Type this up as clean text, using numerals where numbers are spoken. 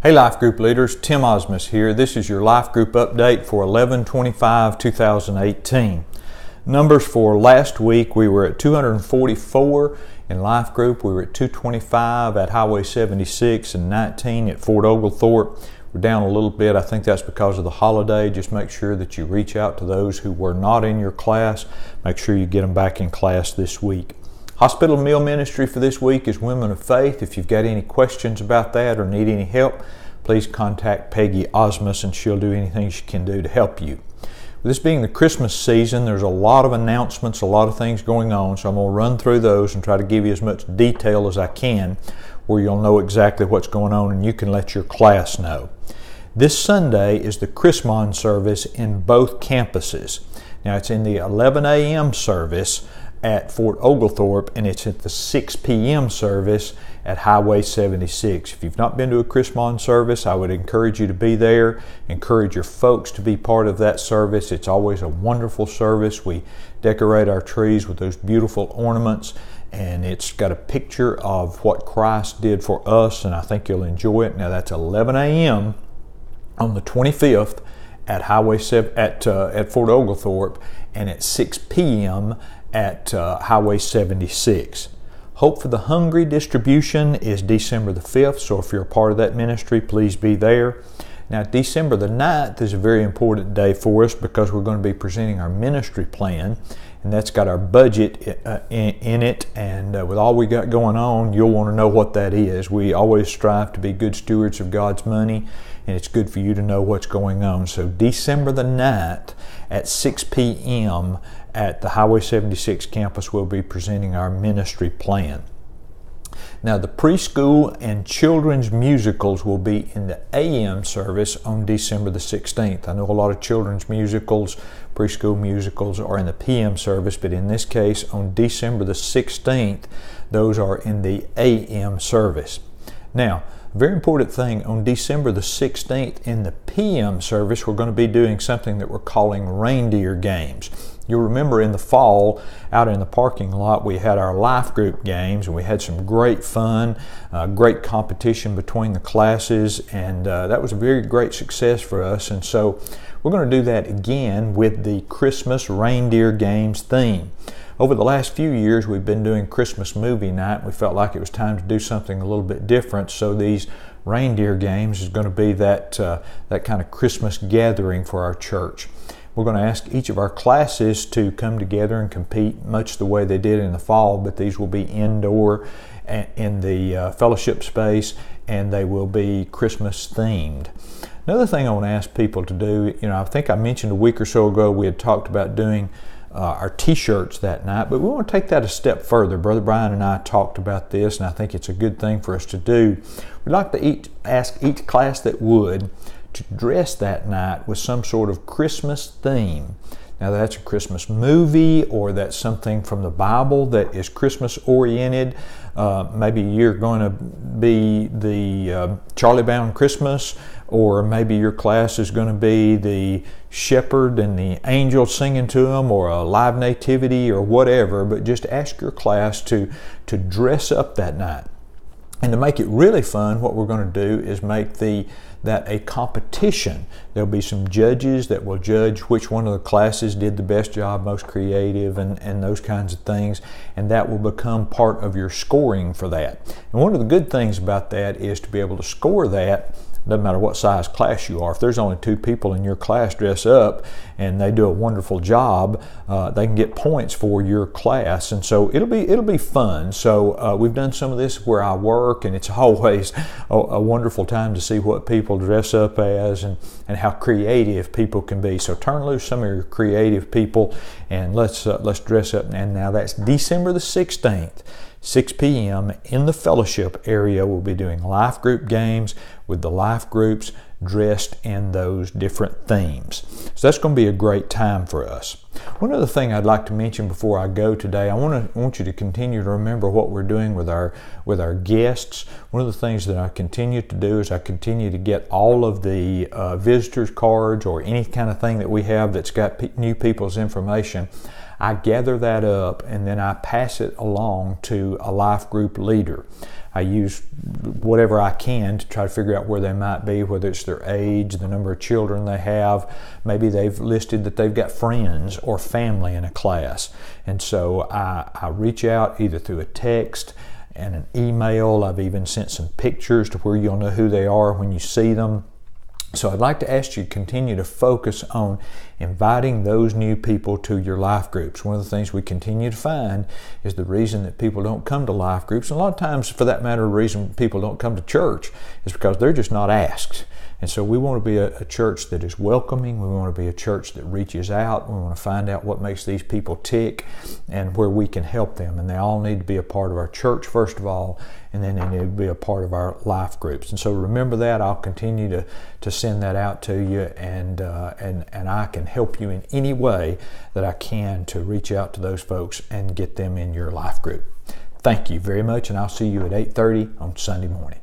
Hey Life Group leaders, Tim Osmus here. This is your Life Group update for 11/25/2018. Numbers for last week, we were at 244 in Life Group. We were at 225 at Highway 76 and 19 at Fort Oglethorpe. We're down a little bit. I think that's because of the holiday. Just make sure that you reach out to those who were not in your class. Make sure you get them back in class this week. Hospital meal ministry for this week is Women of Faith. If you've got any questions about that or need any help, please contact Peggy Osmus and she'll do anything she can do to help you. With this being the Christmas season, there's a lot of announcements, a lot of things going on, so I'm going to run through those and try to give you as much detail as I can where you'll know exactly what's going on and you can let your class know. This Sunday is the Chrismon service in both campuses. Now it's in the 11 a.m. service at Fort Oglethorpe, and it's at the 6 p.m. service at Highway 76. If you've not been to a Chrismon service, I would encourage you to be there. Encourage your folks to be part of that service. It's always a wonderful service. We decorate our trees with those beautiful ornaments, and it's got a picture of what Christ did for us, and I think you'll enjoy it. Now that's 11 a.m. on the 25th at Highway 7 at Fort Oglethorpe, and at 6 p.m. at Highway 76. Hope for the Hungry distribution is December the 5th, so if you're a part of that ministry, please be there. Now, December the 9th is a very important day for us because we're going to be presenting our ministry plan, and that's got our budget in it, and with all we got going on, you'll want to know what that is. We always strive to be good stewards of God's money, and it's good for you to know what's going on. So December the 9th at 6 p.m. at the Highway 76 campus, we'll be presenting our ministry plan. Now, the preschool and children's musicals will be in the AM service on December the 16th. I know a lot of children's musicals, preschool musicals are in the PM service, but in this case, on December the 16th, those are in the AM service. Now, a very important thing, on December the 16th in the PM service, we're going to be doing something that we're calling reindeer games. You'll remember in the fall, out in the parking lot, we had our Life Group games, and we had some great fun, great competition between the classes, and that was a very great success for us. And so we're going to do that again with the Christmas reindeer games theme. Over the last few years, we've been doing Christmas movie night. We felt like it was time to do something a little bit different, so these reindeer games is going to be that kind of Christmas gathering for our church. We're going to ask each of our classes to come together and compete much the way they did in the fall, but these will be indoor in the fellowship space, and they will be Christmas themed. Another thing I want to ask people to do, I think I mentioned a week or so ago we had talked about doing our t-shirts that night, but we want to take that a step further. Brother Brian and I talked about this, and I think it's a good thing for us to do. We'd like to ask each class that would to dress that night with some sort of Christmas theme. Now that's a Christmas movie, or that's something from the Bible that is Christmas oriented. Maybe you're going to be the Charlie Brown Christmas, or maybe your class is going to be the shepherd and the angel singing to them, or a live nativity or whatever, but just ask your class to dress up that night. And to make it really fun, what we're going to do is make that a competition. There'll be some judges that will judge which one of the classes did the best job, most creative, and those kinds of things, and that will become part of your scoring for that. And one of the good things about that is to be able to score that. Doesn't matter what size class you are. If there's only 2 people in your class dress up and they do a wonderful job, they can get points for your class, and so it'll be fun. So we've done some of this where I work, and it's always a wonderful time to see what people dress up as and how creative people can be. So turn loose some of your creative people, and let's dress up. And now that's December the 16th. 6 p.m. in the fellowship area. We'll be doing life group games with the life groups dressed in those different themes. So that's going to be a great time for us. One other thing I'd like to mention before I go today, I want you to continue to remember what we're doing with our guests. One of the things that I continue to do is I continue to get all of the visitors cards or any kind of thing that we have that's got new people's information. I gather that up and then I pass it along to a life group leader. I use whatever I can to try to figure out where they might be, whether it's their age, the number of children they have. Maybe they've listed that they've got friends or family in a class. And so I reach out either through a text and an email. I've even sent some pictures to where you'll know who they are when you see them. So I'd like to ask you to continue to focus on inviting those new people to your life groups. One of the things we continue to find is the reason that people don't come to life groups, and a lot of times for that matter, the reason people don't come to church is because they're just not asked. And so we want to be a church that is welcoming. We want to be a church that reaches out. We want to find out what makes these people tick and where we can help them. And they all need to be a part of our church, first of all, and then they need to be a part of our life groups. And so remember that. I'll continue to send that out to you, and I can help you in any way that I can to reach out to those folks and get them in your life group. Thank you very much, and I'll see you at 8:30 on Sunday morning.